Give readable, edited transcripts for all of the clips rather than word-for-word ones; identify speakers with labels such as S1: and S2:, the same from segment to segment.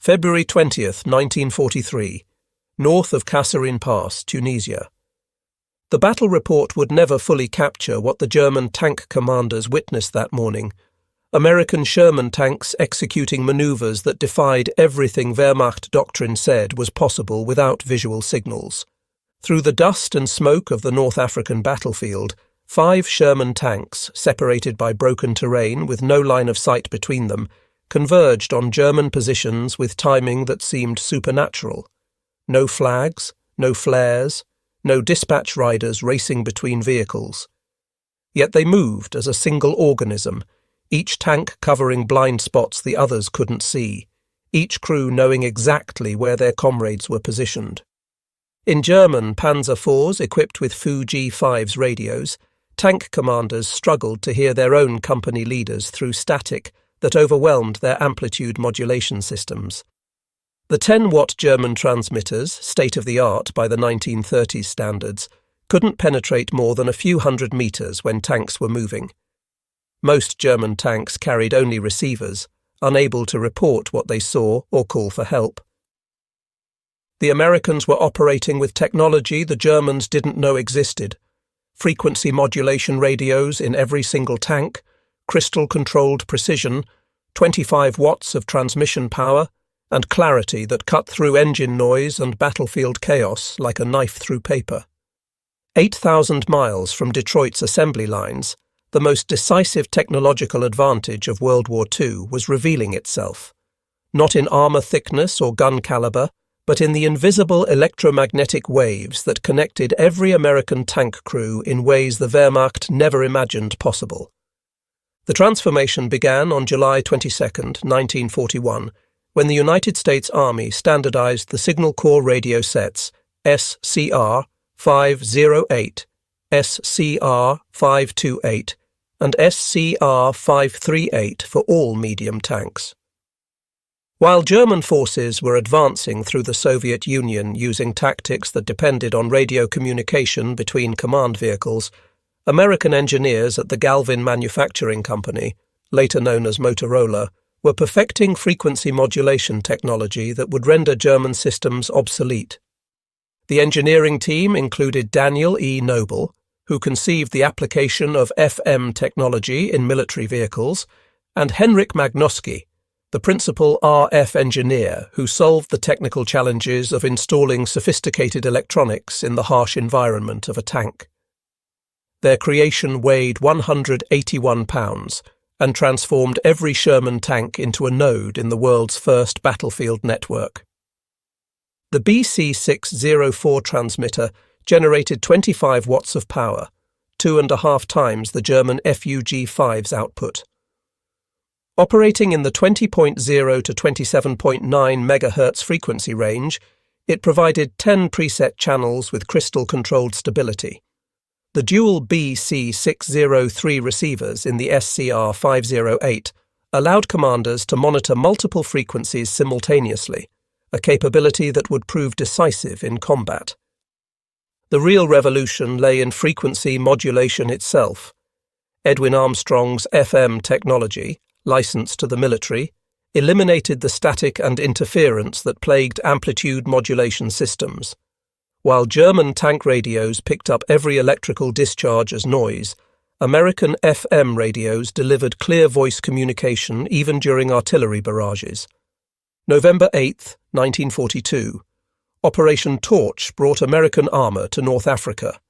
S1: February 20th, 1943, north of Kasserine Pass, Tunisia. The battle report would never fully capture what the German tank commanders witnessed that morning. American Sherman tanks executing maneuvers that defied everything Wehrmacht doctrine said was possible without visual signals. Through the dust and smoke of the North African battlefield, 5 Sherman tanks, separated by broken terrain with no line of sight between them, converged on German positions with timing that seemed supernatural. No flags, no flares, no dispatch riders racing between vehicles. Yet they moved as a single organism, each tank covering blind spots the others couldn't see, each crew knowing exactly where their comrades were positioned. In German Panzer IVs equipped with Fu G5's radios, tank commanders struggled to hear their own company leaders through static that overwhelmed their amplitude modulation systems. The 10-watt German transmitters, state-of-the-art by the 1930s standards, couldn't penetrate more than a few hundred meters when tanks were moving. Most German tanks carried only receivers, unable to report what they saw or call for help. The Americans were operating with technology the Germans didn't know existed. Frequency modulation radios in every single tank, crystal-controlled precision, 25 watts of transmission power, and clarity that cut through engine noise and battlefield chaos like a knife through paper. 8,000 miles from Detroit's assembly lines, the most decisive technological advantage of World War II was revealing itself, not in armor thickness or gun caliber, but in the invisible electromagnetic waves that connected every American tank crew in ways the Wehrmacht never imagined possible. The transformation began on July 22, 1941, when the United States Army standardized the Signal Corps radio sets SCR 508, SCR 528, and SCR 538 for all medium tanks. While German forces were advancing through the Soviet Union using tactics that depended on radio communication between command vehicles, American engineers at the Galvin Manufacturing Company, later known as Motorola, were perfecting frequency modulation technology that would render German systems obsolete. The engineering team included Daniel E. Noble, who conceived the application of FM technology in military vehicles, and Henrik Magnoski, the principal RF engineer who solved the technical challenges of installing sophisticated electronics in the harsh environment of a tank. Their creation weighed 181 pounds and transformed every Sherman tank into a node in the world's first battlefield network. The BC604 transmitter generated 25 watts of power, 2.5 times the German FUG-5's output. Operating in the 20.0 to 27.9 MHz frequency range, it provided 10 preset channels with crystal-controlled stability. The dual BC603 receivers in the SCR 508 allowed commanders to monitor multiple frequencies simultaneously, a capability that would prove decisive in combat. The real revolution lay in frequency modulation itself. Edwin Armstrong's FM technology, licensed to the military, eliminated the static and interference that plagued amplitude modulation systems. While German tank radios picked up every electrical discharge as noise, American FM radios delivered clear voice communication even during artillery barrages. November 8, 1942. Operation Torch brought American armor to North Africa.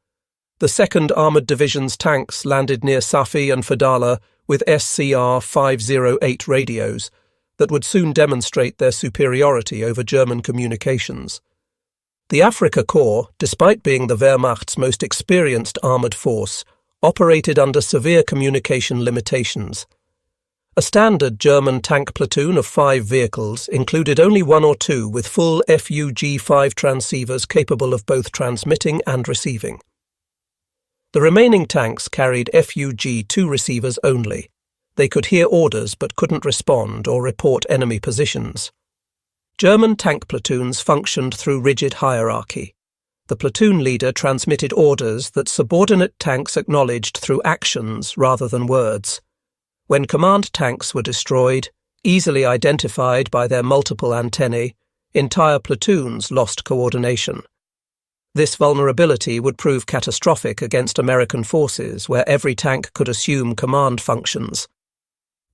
S1: The 2nd Armored Division's tanks landed near Safi and Fadala with SCR 508 radios that would soon demonstrate their superiority over German communications. The Afrika Korps, despite being the Wehrmacht's most experienced armoured force, operated under severe communication limitations. A standard German tank platoon of 5 vehicles included only 1 or 2 with full FUG-5 transceivers capable of both transmitting and receiving. The remaining tanks carried FUG-2 receivers only. They could hear orders but couldn't respond or report enemy positions. German tank platoons functioned through rigid hierarchy. The platoon leader transmitted orders that subordinate tanks acknowledged through actions rather than words. When command tanks were destroyed, Easily identified by their multiple antennae, entire platoons lost coordination. This vulnerability would prove catastrophic against American forces where every tank could assume command functions.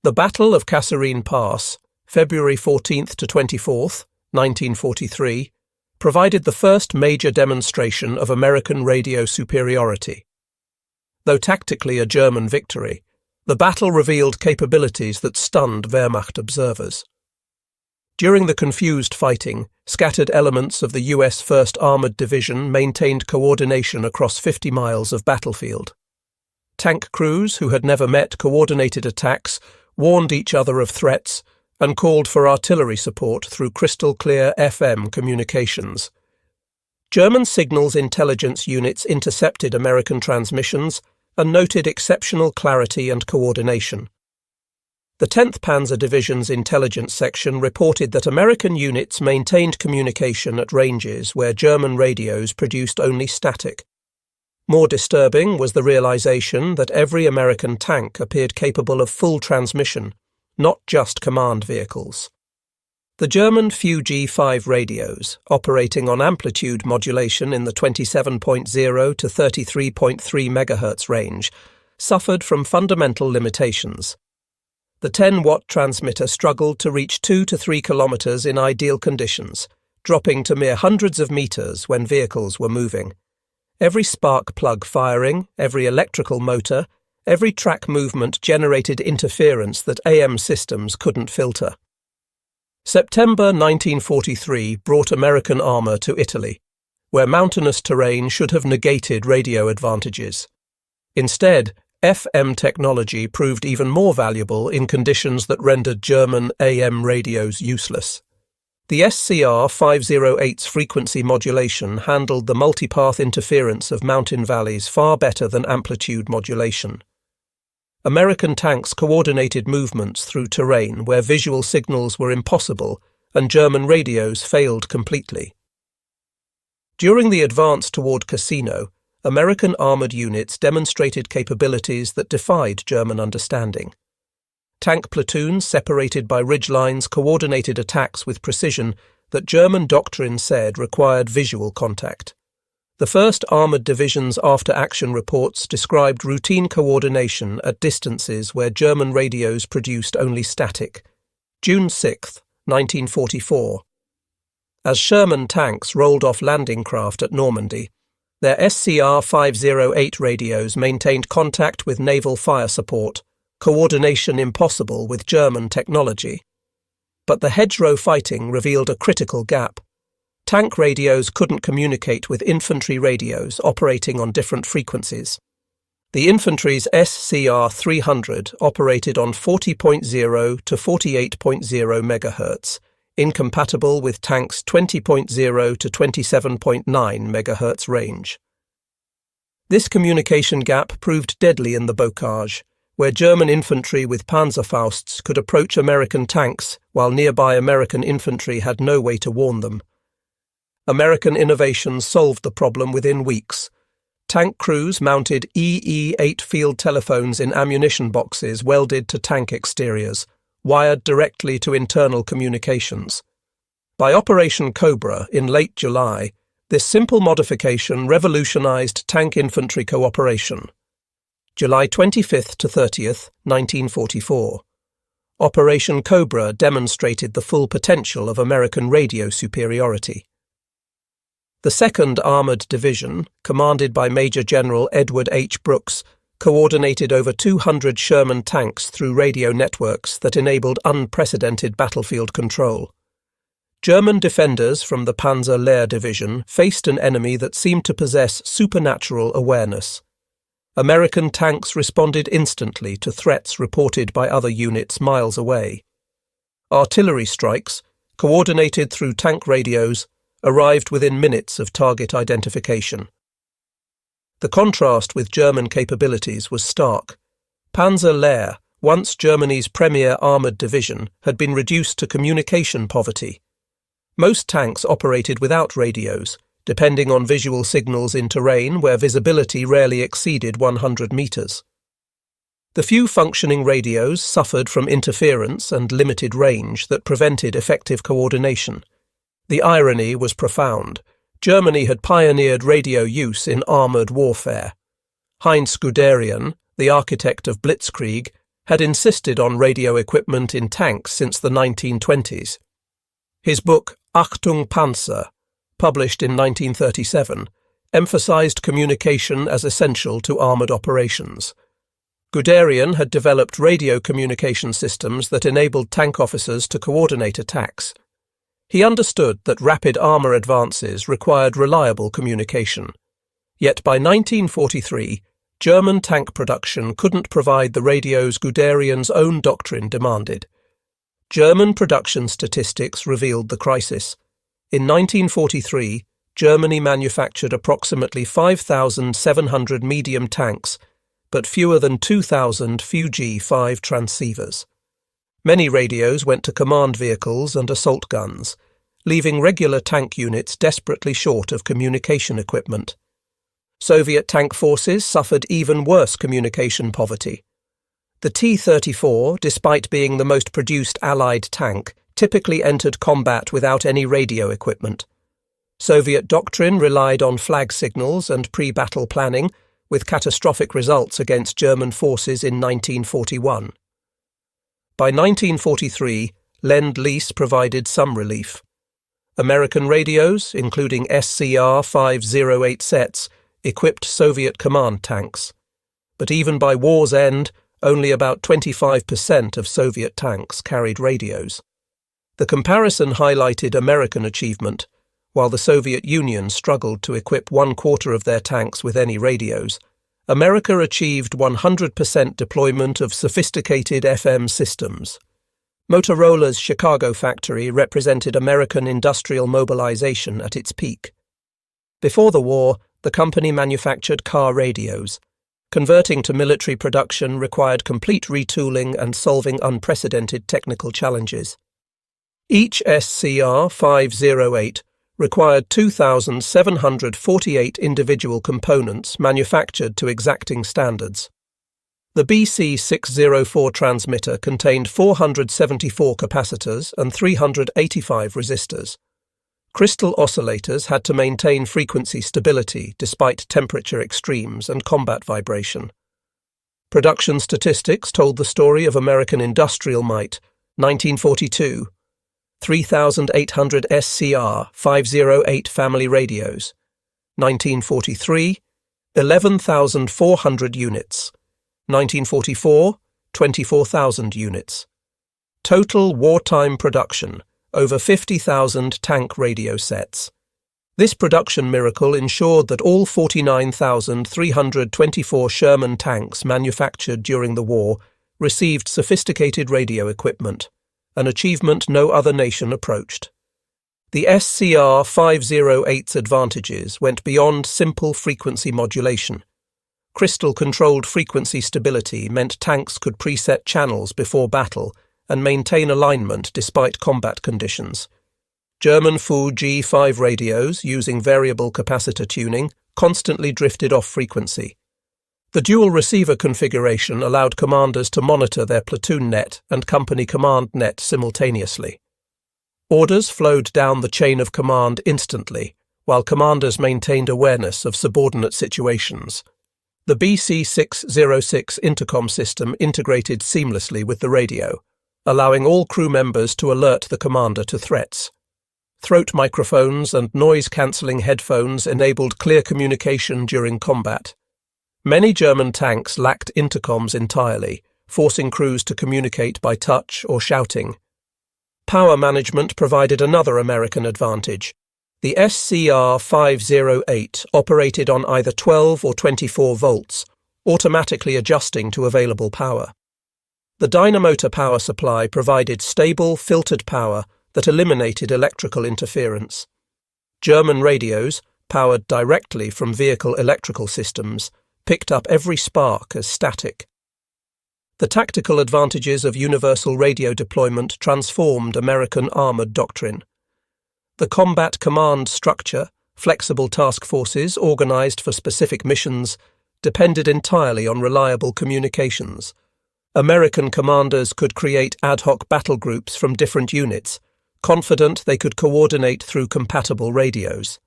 S1: The Battle of Kasserine Pass, February 14th to 24th, 1943, provided the first major demonstration of American radio superiority. Though tactically a German victory, the battle revealed capabilities that stunned Wehrmacht observers. During the confused fighting, scattered elements of the US 1st Armored Division maintained coordination across 50 miles of battlefield. Tank crews who had never met coordinated attacks warned each other of threats and called for artillery support through crystal-clear FM communications. German signals intelligence units intercepted American transmissions and noted exceptional clarity and coordination. The 10th Panzer Division's intelligence section reported that American units maintained communication at ranges where German radios produced only static. More disturbing was the realization that every American tank appeared capable of full transmission, not just command vehicles. The German Fu-G5 radios, operating on amplitude modulation in the 27.0 to 33.3 MHz range, suffered from fundamental limitations. The 10-watt transmitter struggled to reach 2 to 3 kilometers in ideal conditions, dropping to mere hundreds of meters when vehicles were moving. Every spark plug firing, every electrical motor, every track movement generated interference that AM systems couldn't filter. September 1943 brought American armor to Italy, where mountainous terrain should have negated radio advantages. Instead, FM technology proved even more valuable in conditions that rendered German AM radios useless. The SCR-508's frequency modulation handled the multipath interference of mountain valleys far better than amplitude modulation. American tanks coordinated movements through terrain where visual signals were impossible and German radios failed completely. During the advance toward Cassino, American armored units demonstrated capabilities that defied German understanding. Tank platoons separated by ridgelines coordinated attacks with precision that German doctrine said required visual contact. The 1st Armored Division's after-action reports described routine coordination at distances where German radios produced only static. June 6, 1944. As Sherman tanks rolled off landing craft at Normandy, their SCR-508 radios maintained contact with naval fire support, coordination impossible with German technology. But the hedgerow fighting revealed a critical gap. Tank radios couldn't communicate with infantry radios operating on different frequencies. The infantry's SCR-300 operated on 40.0 to 48.0 MHz, incompatible with tanks' 20.0 to 27.9 MHz range. This communication gap proved deadly in the bocage, where German infantry with Panzerfausts could approach American tanks while nearby American infantry had no way to warn them. American innovations solved the problem within weeks. Tank crews mounted EE-8 field telephones in ammunition boxes welded to tank exteriors, wired directly to internal communications. By Operation Cobra in late July, this simple modification revolutionized tank infantry cooperation. July 25th to 30th, 1944. Operation Cobra demonstrated the full potential of American radio superiority. The 2nd Armored Division, commanded by Major General Edward H. Brooks, coordinated over 200 Sherman tanks through radio networks that enabled unprecedented battlefield control. German defenders from the Panzer Lehr Division faced an enemy that seemed to possess supernatural awareness. American tanks responded instantly to threats reported by other units miles away. Artillery strikes, coordinated through tank radios, arrived within minutes of target identification. The contrast with German capabilities was stark. Panzer Lehr, once Germany's premier armoured division, had been reduced to communication poverty. Most tanks operated without radios, depending on visual signals in terrain where visibility rarely exceeded 100 metres. The few functioning radios suffered from interference and limited range that prevented effective coordination. The irony was profound. Germany had pioneered radio use in armoured warfare. Heinz Guderian, the architect of Blitzkrieg, had insisted on radio equipment in tanks since the 1920s. His book Achtung Panzer, published in 1937, emphasized communication as essential to armoured operations. Guderian had developed radio communication systems that enabled tank officers to coordinate attacks. He understood that rapid armour advances required reliable communication. Yet by 1943, German tank production couldn't provide the radios Guderian's own doctrine demanded. German production statistics revealed the crisis. In 1943, Germany manufactured approximately 5,700 medium tanks, but fewer than 2,000 Fuji-5 transceivers. Many radios went to command vehicles and assault guns, leaving regular tank units desperately short of communication equipment. Soviet tank forces suffered even worse communication poverty. The T-34, despite being the most produced Allied tank, typically entered combat without any radio equipment. Soviet doctrine relied on flag signals and pre-battle planning, with catastrophic results against German forces in 1941. By 1943, Lend-Lease provided some relief. American radios, including SCR-508 sets, equipped Soviet command tanks. But even by war's end, only about 25% of Soviet tanks carried radios. The comparison highlighted American achievement. While the Soviet Union struggled to equip 1/4 of their tanks with any radios, America achieved 100% deployment of sophisticated FM systems. Motorola's Chicago factory represented American industrial mobilization at its peak. Before the war, the company manufactured car radios. Converting to military production required complete retooling and solving unprecedented technical challenges. Each SCR-508 required 2,748 individual components manufactured to exacting standards. The BC604 transmitter contained 474 capacitors and 385 resistors. Crystal oscillators had to maintain frequency stability despite temperature extremes and combat vibration. Production statistics told the story of American industrial might. 1942. 3,800 SCR-508 family radios. 1943, 11,400 units. 1944, 24,000 units. Total wartime production, over 50,000 tank radio sets. This production miracle ensured that all 49,324 Sherman tanks manufactured during the war received sophisticated radio equipment, an achievement no other nation approached. The SCR-508's advantages went beyond simple frequency modulation. Crystal-controlled frequency stability meant tanks could preset channels before battle and maintain alignment despite combat conditions. German Fuji-5 radios, using variable capacitor tuning, constantly drifted off frequency. The dual receiver configuration allowed commanders to monitor their platoon net and company command net simultaneously. Orders flowed down the chain of command instantly, while commanders maintained awareness of subordinate situations. The BC606 intercom system integrated seamlessly with the radio, allowing all crew members to alert the commander to threats. Throat microphones and noise-cancelling headphones enabled clear communication during combat. Many German tanks lacked intercoms entirely, forcing crews to communicate by touch or shouting. Power management provided another American advantage. The SCR-508 operated on either 12 or 24 volts, automatically adjusting to available power. The dynamotor power supply provided stable, filtered power that eliminated electrical interference. German radios, powered directly from vehicle electrical systems, picked up every spark as static. The tactical advantages of universal radio deployment transformed American armoured doctrine. The combat command structure, flexible task forces organised for specific missions, depended entirely on reliable communications. American commanders could create ad hoc battle groups from different units, confident they could coordinate through compatible radios.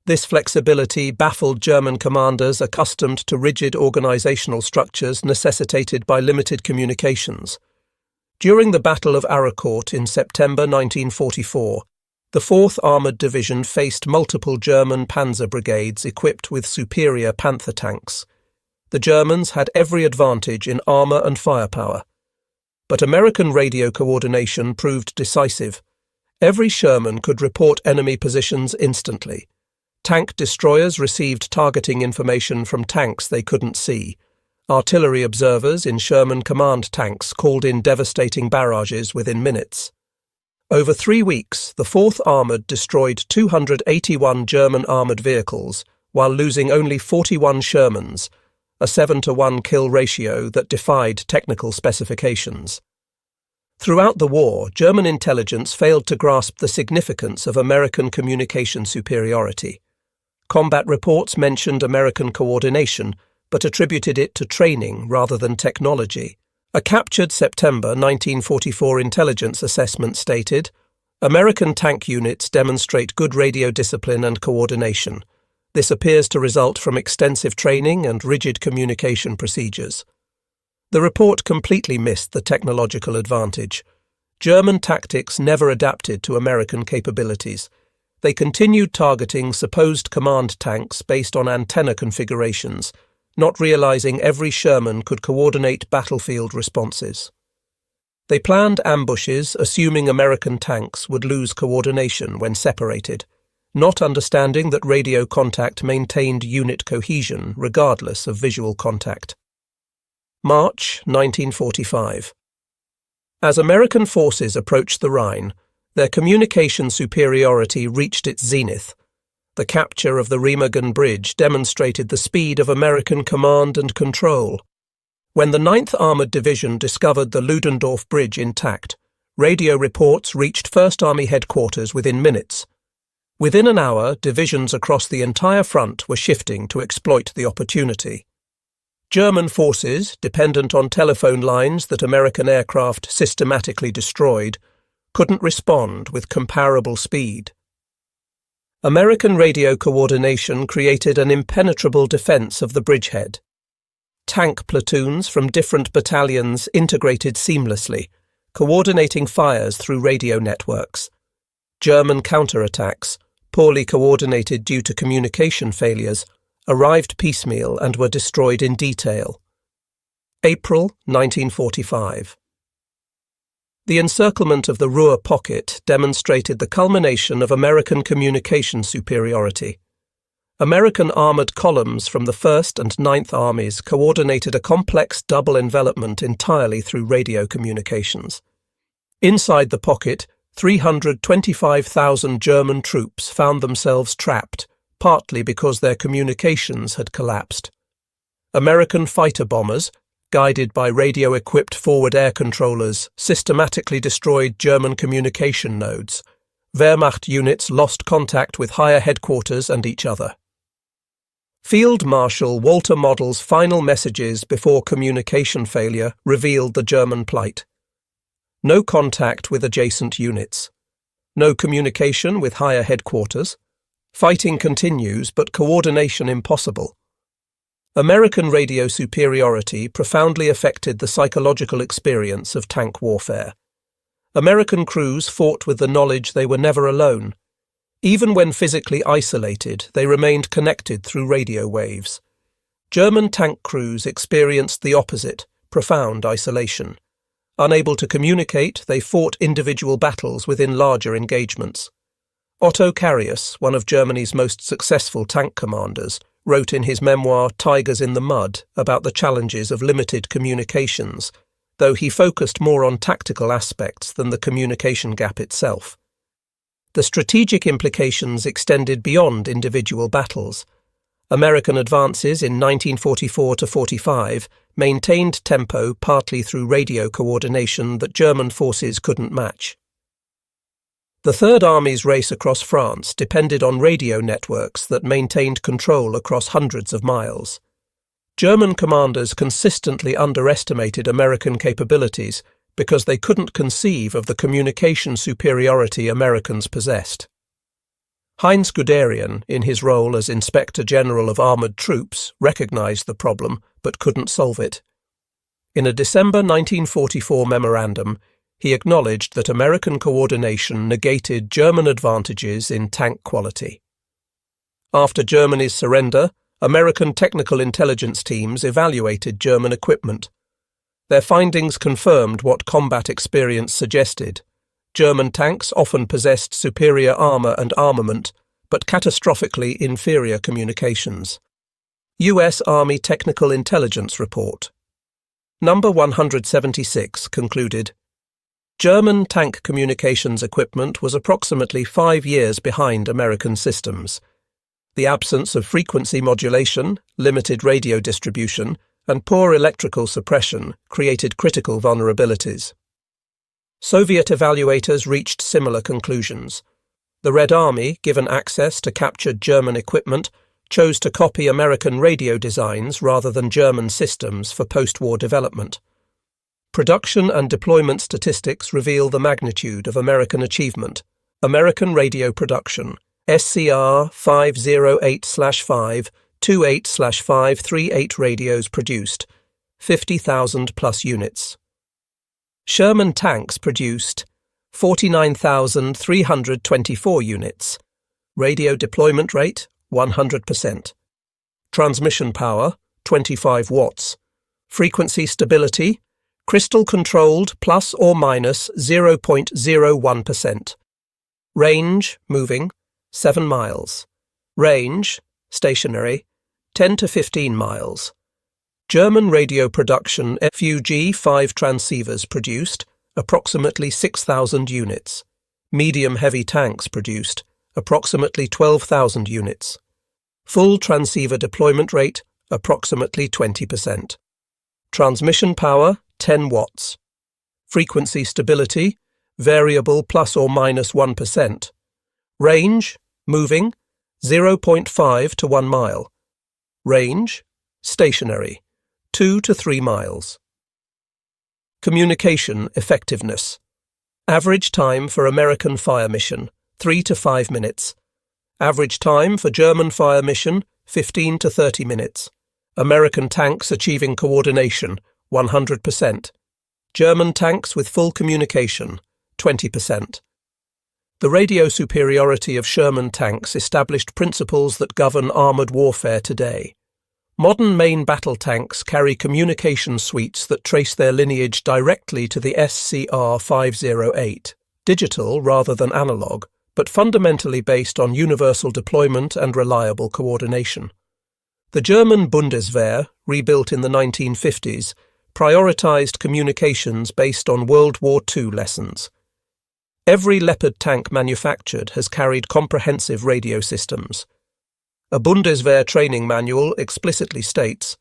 S1: This flexibility baffled German commanders accustomed to rigid organizational structures necessitated by limited communications. During the Battle of Araucourt in September 1944, the 4th Armoured Division faced multiple German panzer brigades equipped with superior Panther tanks. The Germans had every advantage in armour and firepower. But American radio coordination proved decisive. Every Sherman could report enemy positions instantly. Tank destroyers received targeting information from tanks they couldn't see. Artillery observers in Sherman command tanks called in devastating barrages within minutes. Over 3 weeks, the 4th Armoured destroyed 281 German armoured vehicles, while losing only 41 Shermans, a 7-to-1 kill ratio that defied technical specifications. Throughout the war, German intelligence failed to grasp the significance of American communication superiority. Combat reports mentioned American coordination, but attributed it to training rather than technology. A captured September 1944 intelligence assessment stated, "American tank units demonstrate good radio discipline and coordination. This appears to result from extensive training and rigid communication procedures." The report completely missed the technological advantage. German tactics never adapted to American capabilities. They continued targeting supposed command tanks based on antenna configurations, not realizing every Sherman could coordinate battlefield responses. They planned ambushes assuming American tanks would lose coordination when separated, not understanding that radio contact maintained unit cohesion regardless of visual contact. March 1945. As American forces approached the Rhine, their communication superiority reached its zenith. The capture of the Remagen Bridge demonstrated the speed of American command and control. When the 9th Armoured Division discovered the Ludendorff Bridge intact, radio reports reached 1st Army headquarters within minutes. Within an hour, divisions across the entire front were shifting to exploit the opportunity. German forces, dependent on telephone lines that American aircraft systematically destroyed, couldn't respond with comparable speed. American radio coordination created an impenetrable defense of the bridgehead. Tank platoons from different battalions integrated seamlessly, coordinating fires through radio networks. German counterattacks, poorly coordinated due to communication failures, arrived piecemeal and were destroyed in detail. April 1945. The encirclement of the Ruhr pocket demonstrated the culmination of American communication superiority. American armoured columns from the 1st and 9th Armies coordinated a complex double envelopment entirely through radio communications. Inside the pocket, 325,000 German troops found themselves trapped, partly because their communications had collapsed. American fighter bombers, guided by radio-equipped forward air controllers, systematically destroyed German communication nodes. Wehrmacht units lost contact with higher headquarters and each other. Field Marshal Walter Model's final messages before communication failure revealed the German plight. No contact with adjacent units. No communication with higher headquarters. Fighting continues, but coordination impossible. American radio superiority profoundly affected the psychological experience of tank warfare. American crews fought with the knowledge they were never alone. Even when physically isolated, they remained connected through radio waves. German tank crews experienced the opposite, profound isolation. Unable to communicate, they fought individual battles within larger engagements. Otto Carius, one of Germany's most successful tank commanders, wrote in his memoir Tigers in the Mud about the challenges of limited communications, though he focused more on tactical aspects than the communication gap itself. The strategic implications extended beyond individual battles. American advances in 1944–45 maintained tempo partly through radio coordination that German forces couldn't match. The Third Army's race across France depended on radio networks that maintained control across hundreds of miles. German commanders consistently underestimated American capabilities because they couldn't conceive of the communication superiority Americans possessed. Heinz Guderian, in his role as Inspector General of Armoured Troops, recognized the problem but couldn't solve it. In a December 1944 memorandum, he acknowledged that American coordination negated German advantages in tank quality. After Germany's surrender, American technical intelligence teams evaluated German equipment. Their findings confirmed what combat experience suggested. German tanks often possessed superior armour and armament, but catastrophically inferior communications. U.S. Army Technical Intelligence Report. Number 176 concluded, German tank communications equipment was approximately 5 years behind American systems. The absence of frequency modulation, limited radio distribution, and poor electrical suppression created critical vulnerabilities. Soviet evaluators reached similar conclusions. The Red Army, given access to captured German equipment, chose to copy American radio designs rather than German systems for post-war development. Production and deployment statistics reveal the magnitude of American achievement. American radio production, SCR 508/5, 28/538 radios produced, 50,000 plus units. Sherman tanks produced 49,324 units. Radio deployment rate 100%. Transmission power 25 watts. Frequency stability crystal controlled plus or minus 0.01%. Range moving 7 miles. Range stationary 10 to 15 miles. German radio production FUG-5 transceivers produced approximately 6,000 units. Medium-heavy tanks produced approximately 12,000 units. Full transceiver deployment rate approximately 20%. Transmission power 10 watts. Frequency stability variable plus or minus 1%. Range moving 0.5 to 1 mile. Range stationary 2 to 3 miles. Communication effectiveness. Average time for American fire mission 3 to 5 minutes. Average time for German fire mission 15 to 30 minutes. American tanks achieving coordination 100%. German tanks with full communication 20%. The radio superiority of Sherman tanks established principles that govern armoured warfare today. Modern main battle tanks carry communication suites that trace their lineage directly to the SCR 508, digital rather than analog, but fundamentally based on universal deployment and reliable coordination. The German Bundeswehr, rebuilt in the 1950s, prioritized communications based on World War II lessons. Every Leopard tank manufactured has carried comprehensive radio systems. A Bundeswehr training manual explicitly states,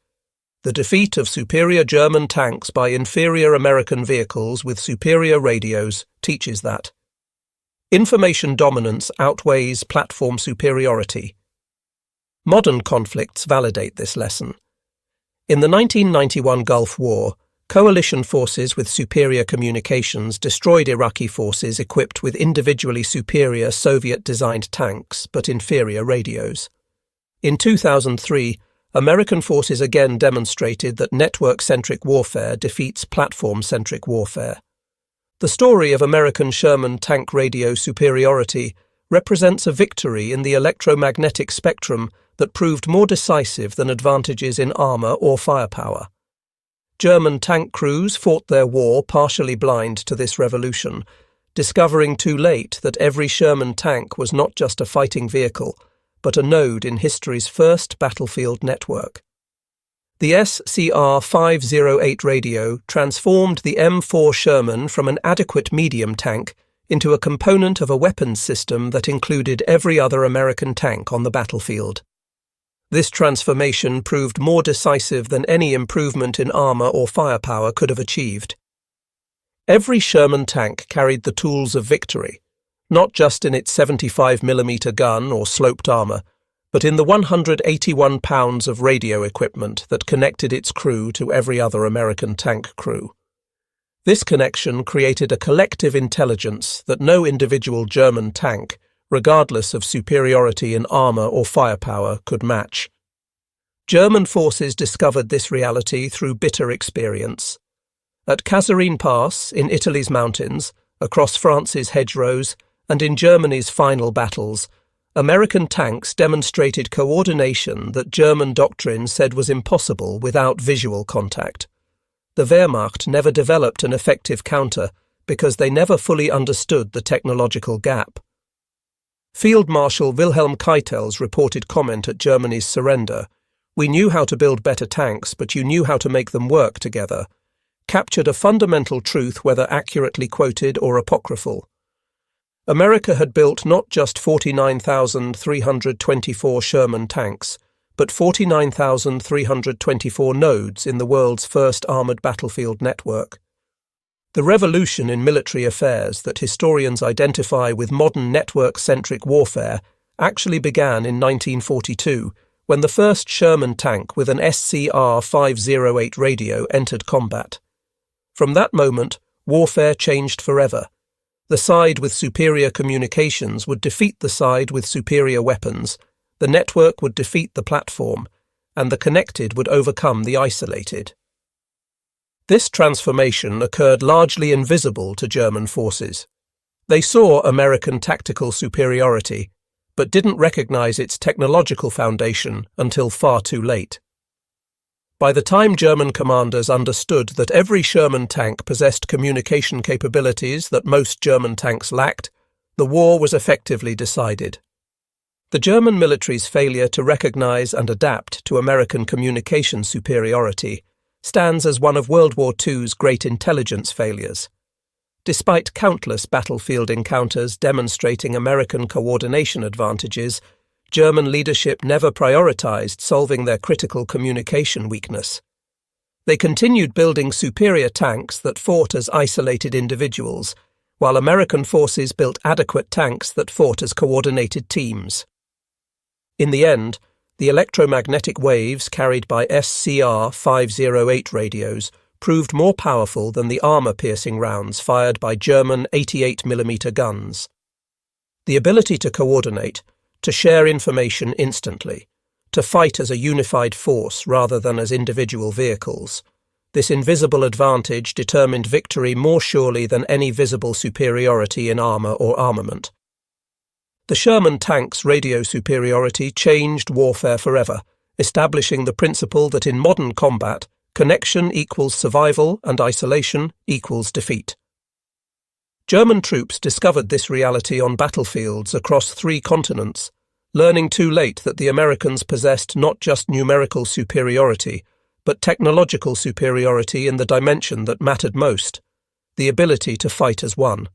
S1: "The defeat of superior German tanks by inferior American vehicles with superior radios teaches that. Information dominance outweighs platform superiority." Modern conflicts validate this lesson. In the 1991 Gulf War, coalition forces with superior communications destroyed Iraqi forces equipped with individually superior Soviet-designed tanks but inferior radios. In 2003, American forces again demonstrated that network-centric warfare defeats platform-centric warfare. The story of American Sherman tank radio superiority represents a victory in the electromagnetic spectrum that proved more decisive than advantages in armour or firepower. German tank crews fought their war partially blind to this revolution, discovering too late that every Sherman tank was not just a fighting vehicle, but a node in history's first battlefield network. The SCR 508 radio transformed the M4 Sherman from an adequate medium tank into a component of a weapons system that included every other American tank on the battlefield. This transformation proved more decisive than any improvement in armour or firepower could have achieved. Every Sherman tank carried the tools of victory, not just in its 75mm gun or sloped armour, but in the 181 pounds of radio equipment that connected its crew to every other American tank crew. This connection created a collective intelligence that no individual German tank, regardless of superiority in armour or firepower, could match. German forces discovered this reality through bitter experience. At Kasserine Pass, in Italy's mountains, across France's hedgerows, and in Germany's final battles, American tanks demonstrated coordination that German doctrine said was impossible without visual contact. The Wehrmacht never developed an effective counter because they never fully understood the technological gap. Field Marshal Wilhelm Keitel's reported comment at Germany's surrender, "We knew how to build better tanks, but you knew how to make them work together," captured a fundamental truth, whether accurately quoted or apocryphal. America had built not just 49,324 Sherman tanks, but 49,324 nodes in the world's first armoured battlefield network. The revolution in military affairs that historians identify with modern network-centric warfare actually began in 1942, when the first Sherman tank with an SCR-508 radio entered combat. From that moment, warfare changed forever. The side with superior communications would defeat the side with superior weapons, the network would defeat the platform, and the connected would overcome the isolated. This transformation occurred largely invisible to German forces. They saw American tactical superiority, but didn't recognize its technological foundation until far too late. By the time German commanders understood that every Sherman tank possessed communication capabilities that most German tanks lacked, the war was effectively decided. The German military's failure to recognize and adapt to American communication superiority stands as one of World War II's great intelligence failures. Despite countless battlefield encounters demonstrating American coordination advantages, German leadership never prioritized solving their critical communication weakness. They continued building superior tanks that fought as isolated individuals, while American forces built adequate tanks that fought as coordinated teams. In the end, the electromagnetic waves carried by SCR-508 radios proved more powerful than the armour-piercing rounds fired by German 88mm guns. The ability to coordinate, to share information instantly, to fight as a unified force rather than as individual vehicles. This invisible advantage determined victory more surely than any visible superiority in armour or armament. The Sherman tank's radio superiority changed warfare forever, establishing the principle that in modern combat, connection equals survival and isolation equals defeat. German troops discovered this reality on battlefields across 3 continents, learning too late that the Americans possessed not just numerical superiority, but technological superiority in the dimension that mattered most, the ability to fight as one.